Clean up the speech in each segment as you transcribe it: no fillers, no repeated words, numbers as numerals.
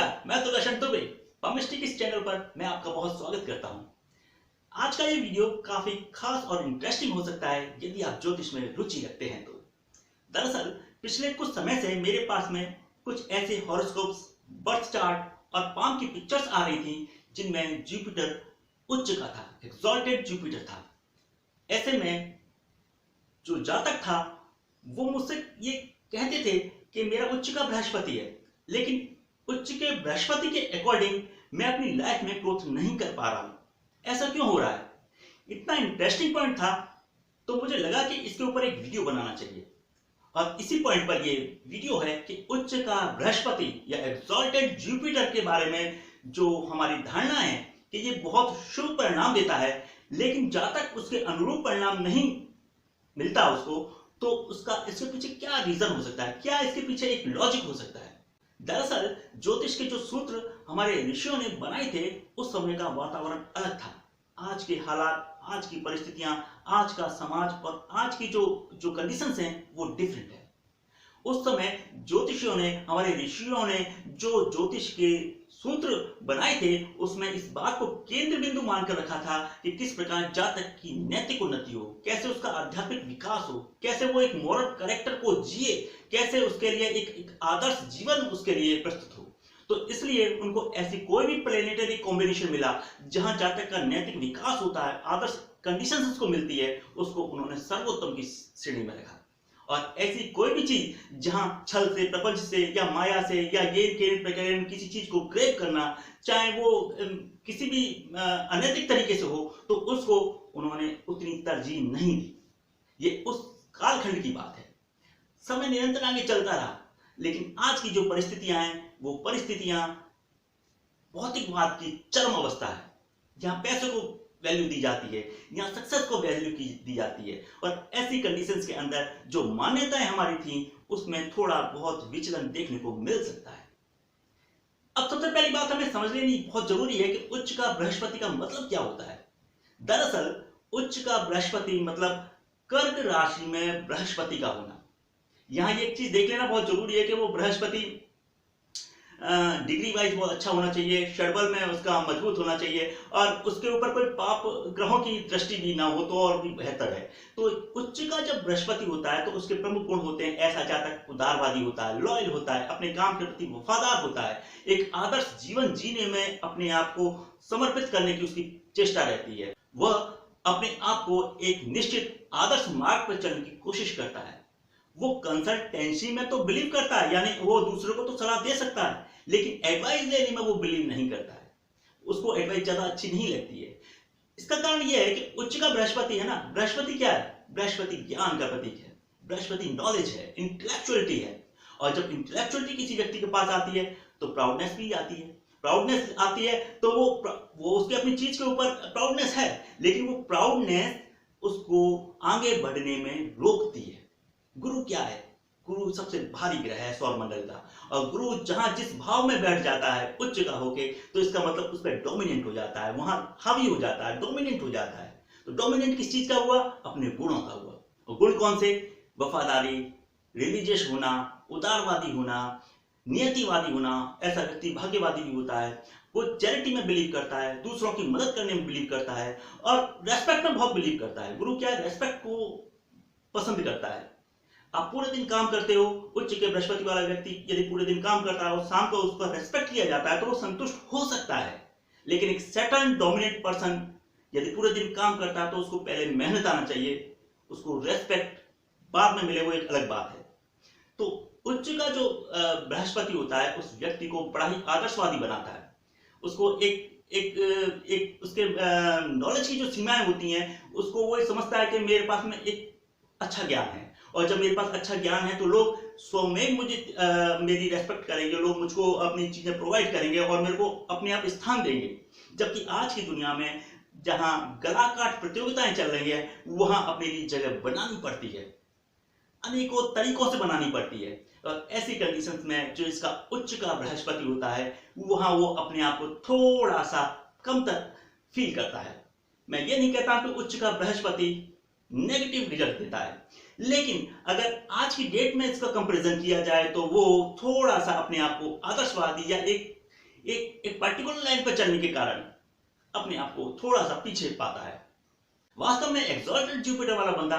नमस्कार, मैं सुदर्शन दुबे। पमिस्टिक इस चैनल पर मैं आपका बहुत स्वागत करता हूं। आज का ये वीडियो काफी खास और इंटरेस्टिंग हो सकता है यदि आप ज्योतिष में रुचि रखते हैं तो। दरअसल पिछले कुछ समय से मेरे पास में कुछ ऐसे हॉरोस्कोप्स, बर्थ चार्ट और पाम की पिक्चर्स आ रही थी जिनमें जुपिटर उच्च का था, एक्सॉल्टेड जुपिटर था। ऐसे में जो जातक था वो मुझसे ये कहते थे कि मेरा उच्च का बृहस्पति है, लेकिन उच्च के बृहस्पति के अकॉर्डिंग मैं अपनी लाइफ में ग्रोथ नहीं कर पा रहा हूं। ऐसा क्यों हो रहा है? इतना इंटरेस्टिंग पॉइंट था तो मुझे लगा कि इसके ऊपर एक वीडियो बनाना चाहिए। और इसी पॉइंट पर ये वीडियो है कि उच्च का बृहस्पति या एक्सॉल्टेड जुपिटर के बारे में जो हमारी धारणा है कि ये बहुत शुभ परिणाम देता है, लेकिन जब तक उसके अनुरूप परिणाम नहीं मिलता उसको, तो उसका इसके पीछे क्या रीजन हो सकता है, क्या इसके पीछे एक लॉजिक हो सकता है। दरअसल ज्योतिष के जो सूत्र हमारे ऋषियों ने बनाए थे उस समय का वातावरण अलग था। आज के हालात, आज की परिस्थितियां, आज का समाज और आज की जो जो कंडीशंस हैं वो डिफरेंट है। उस समय ज्योतिषियों ने, हमारे ऋषियों ने जो ज्योतिष के सूत्र बनाए थे उसमें इस बात को केंद्र बिंदु मानकर रखा था कि किस प्रकार जातक की नैतिक उन्नति हो, कैसे उसका आध्यात्मिक विकास हो, कैसे वो एक मॉरल कैरेक्टर को जिए, कैसे उसके लिए एक आदर्श जीवन उसके लिए प्रस्तुत हो। तो इसलिए उनको ऐसी कोई भी प्लेनेटरी कॉम्बिनेशन मिला जहां जातक का नैतिक विकास होता है, आदर्श कंडीशंस उसको मिलती है, उसको उन्होंने सर्वोत्तम की श्रेणी में रखा। और ऐसी कोई भी चीज जहां छल से, प्रपंच से या माया से या गेम के प्रकार किसी चीज को ग्रैब करना, चाहे वो किसी भी अनैतिक तरीके से हो, तो उसको उन्होंने उतनी तरजीह नहीं दी। ये उस कालखंड की बात है। समय निरंतर आगे चलता रहा, लेकिन आज की जो परिस्थितियां हैं वो परिस्थितियां भौतिकवाद की चरम अवस्था है, जहां पैसे को वैल्यू दी जाती है, यहाँ सक्सेस को वैल्यू दी जाती है। और ऐसी कंडीशंस के अंदर जो मान्यताएं हमारी थी उसमें थोड़ा बहुत विचलन देखने को मिल सकता है। अब सबसे पहली बात हमें समझ लेनी बहुत जरूरी है कि उच्च का बृहस्पति का मतलब क्या होता है। दरअसल उच्च का बृहस्पति मतलब कर्क राशि में बृहस्पति का होना। यहाँ एक चीज देख लेना बहुत जरूरी है कि वो बृहस्पति डिग्री वाइज बहुत अच्छा होना चाहिए, षडबल में उसका मजबूत होना चाहिए और उसके ऊपर कोई पाप ग्रहों की दृष्टि भी ना हो तो और भी बेहतर है। तो उच्च का जब बृहस्पति होता है तो उसके प्रमुख गुण होते हैं, ऐसा जातक उदारवादी होता है, लॉयल होता है, अपने काम के प्रति वफादार होता है, एक आदर्श जीवन जीने में अपने आप को समर्पित करने की उसकी चेष्टा रहती है, वह अपने आप को एक निश्चित आदर्श मार्ग पर चलने की कोशिश करता है। वो कंसल्टेंसी में तो बिलीव करता है, यानी वो दूसरों को तो सलाह दे सकता है, लेकिन एडवाइस लेने में वो बिलीव नहीं करता है, उसको एडवाइस ज्यादा अच्छी नहीं लगती है। इसका कारण यह है कि उच्च का बृहस्पति है ना, बृहस्पति क्या है? बृहस्पति ज्ञान का प्रतीक है, बृहस्पति नॉलेज है, इंटेलेक्चुअलिटी है। और जब इंटेलेक्चुअलिटी किसी व्यक्ति के पास आती है तो प्राउडनेस भी आती है। प्राउडनेस आती है तो वो उसके अपनी चीज के ऊपर प्राउडनेस है, लेकिन वो प्राउडनेस उसको आगे बढ़ने में रोकती है। गुरु क्या है? गुरु सबसे भारी ग्रह है सौर मंडल का, और गुरु जहां जिस भाव में बैठ जाता है उच्च का होके, तो इसका मतलब उस पर डोमिनेंट हो जाता है, वहां हावी हो जाता है, डोमिनेंट हो जाता है। तो डोमिनेंट किस चीज का हुआ? अपने गुणों का हुआ। और गुण कौन से? वफादारी, रिलीजियस होना, उदारवादी होना, नियतिवादी होना। ऐसा व्यक्ति भाग्यवादी भी होता है, वो चैरिटी में बिलीव करता है, दूसरों की मदद करने में बिलीव करता है और रेस्पेक्ट में बहुत बिलीव करता है। गुरु क्या है? रेस्पेक्ट को पसंद करता है। आप पूरे दिन काम करते हो, उच्च के बृहस्पति वाला व्यक्ति यदि पूरे दिन काम करता है और शाम को उसका रेस्पेक्ट किया जाता है तो वो संतुष्ट हो सकता है। लेकिन एक सैटर्न डोमिनेंट पर्सन यदि पूरे दिन काम करता है तो उसको पहले मेहनत आना चाहिए, उसको रेस्पेक्ट बाद में मिले वो एक अलग बात है। तो उच्च का जो बृहस्पति होता है उस व्यक्ति को बड़ा ही आदर्शवादी बनाता है। उसको एक उसके नॉलेज की जो सीमाएं होती हैं उसको वो समझता है कि मेरे पास में एक अच्छा ज्ञान है, और जब मेरे पास अच्छा ज्ञान है तो लोग स्वयं मुझे मेरी रेस्पेक्ट करेंगे, लोग मुझको अपनी चीजें प्रोवाइड करेंगे और मेरे को अपने आप स्थान देंगे। जबकि आज की दुनिया में जहां गला काट प्रतियोगिताएं चल रही है वहां अपने लिए जगह बनानी पड़ती है, अनेकों तरीकों से बनानी पड़ती है। और ऐसी कंडीशंस में जो इसका उच्च का बृहस्पति होता है वहां वो अपने आप को थोड़ा सा कम तक फील करता है। मैं ये नहीं कहता कि उच्च का बृहस्पति नेगेटिव रिजल्ट देता है, लेकिन अगर आज की डेट में इसका कंपैरिजन किया जाए तो वो थोड़ा सा अपने आप को आदर्शवादी या एक एक पर्टिकुलर लाइन पर चलने के कारण अपने आप को थोड़ा सा पीछे पाता है। वास्तव में एग्जॉल्टेड जुपिटर वाला बंदा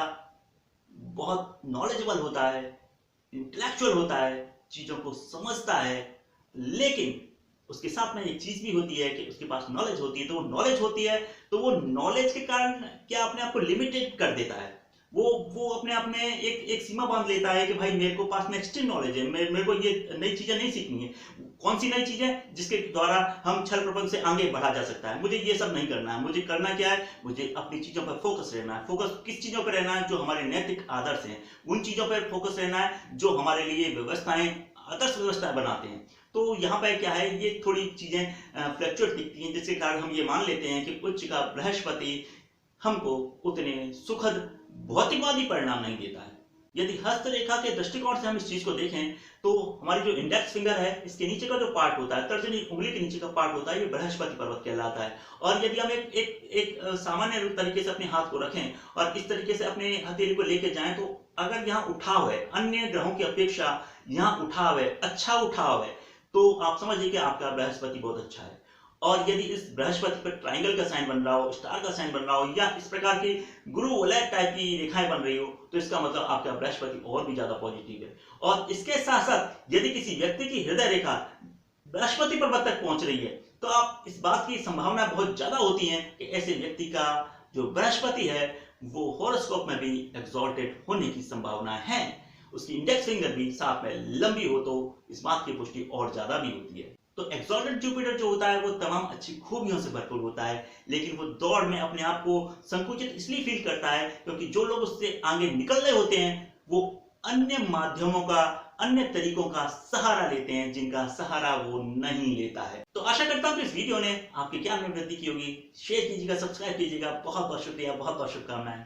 बहुत नॉलेजेबल होता है, इंटेलेक्चुअल होता है, चीजों को समझता है, लेकिन उसके साथ में एक चीज भी होती है कि उसके पास नॉलेज होती है। तो वो नॉलेज के कारण क्या अपने आप को लिमिटेड कर देता है। वो अपने आप में एक सीमा बांध लेता है कि भाई मेरे को पास में एक्सट्रीम नॉलेज है, मेरे को ये नई चीजें नहीं सीखनी है। कौन सी नई चीजें जिसके द्वारा हम छल प्रपंच से आगे बढ़ा जा सकता है, मुझे ये सब नहीं करना है। मुझे करना क्या है, मुझे अपनी चीजों पर फोकस रहना है। फोकस किस चीजों पर रहना है, जो हमारे नैतिक आदर्श हैं, उन चीजों पर फोकस रहना है जो हमारे लिए व्यवस्थाएं, आदर्श व्यवस्थाएं बनाते हैं। तो यहाँ पर क्या है, ये थोड़ी चीजें फ्लक्चुएट दिखती हैं, जिसके कारण हम ये मान लेते हैं कि उच्च का बृहस्पति हमको उतने सुखद भौतिकवादी परिणाम नहीं देता है। यदि हस्तरेखा के दृष्टिकोण से हम इस चीज को देखें तो हमारी जो इंडेक्स फिंगर है, इसके नीचे का जो पार्ट होता है, तर्जनी उंगली के नीचे का पार्ट होता है, ये बृहस्पति पर्वत कहलाता है। और यदि हम एक सामान्य तरीके से अपने हाथ को रखें और इस तरीके से अपने हथेली को लेके जाएं, तो अगर यहाँ उठाव है, अन्य ग्रहों की अपेक्षा यहाँ उठाव है, अच्छा उठाव है, तो आप समझिए कि आपका बृहस्पति बहुत अच्छा है। और यदि इस बृहस्पति पर ट्राइंगल का साइन बन रहा हो, स्टार का साइन बन रहा हो, या इस प्रकार की गुरु वलय टाइप की रेखाएं बन रही हो, तो इसका मतलब आपका बृहस्पति और भी ज्यादा पॉजिटिव है। और इसके साथ साथ यदि किसी व्यक्ति की हृदय रेखा बृहस्पति पर्वत तक पहुंच रही है, तो आप इस बात की संभावना बहुत ज्यादा होती है कि ऐसे व्यक्ति का जो बृहस्पति है वो हॉरोस्कोप में भी एक्सॉल्टेड होने की संभावना है। उसकी इंडेक्स फिंगर भी साथ में लंबी हो तो इस बात की पुष्टि और ज्यादा भी होती है। तो एक्सॉल्टेड जुपिटर जो होता है वो तमाम अच्छी खूबियों से भरपूर होता है, लेकिन वो दौड़ में अपने आप को संकुचित इसलिए फील करता है क्योंकि जो लोग उससे आगे निकल रहे होते हैं वो अन्य माध्यमों का, अन्य तरीकों का सहारा लेते हैं, जिनका सहारा वो नहीं लेता है। तो आशा करता हूं कि इस वीडियो ने आपके ज्ञान में वृद्धि की होगी। शेयर कीजिएगा, सब्सक्राइब कीजिएगा। बहुत बहुत शुक्रिया, बहुत बहुत शुभकामनाएं।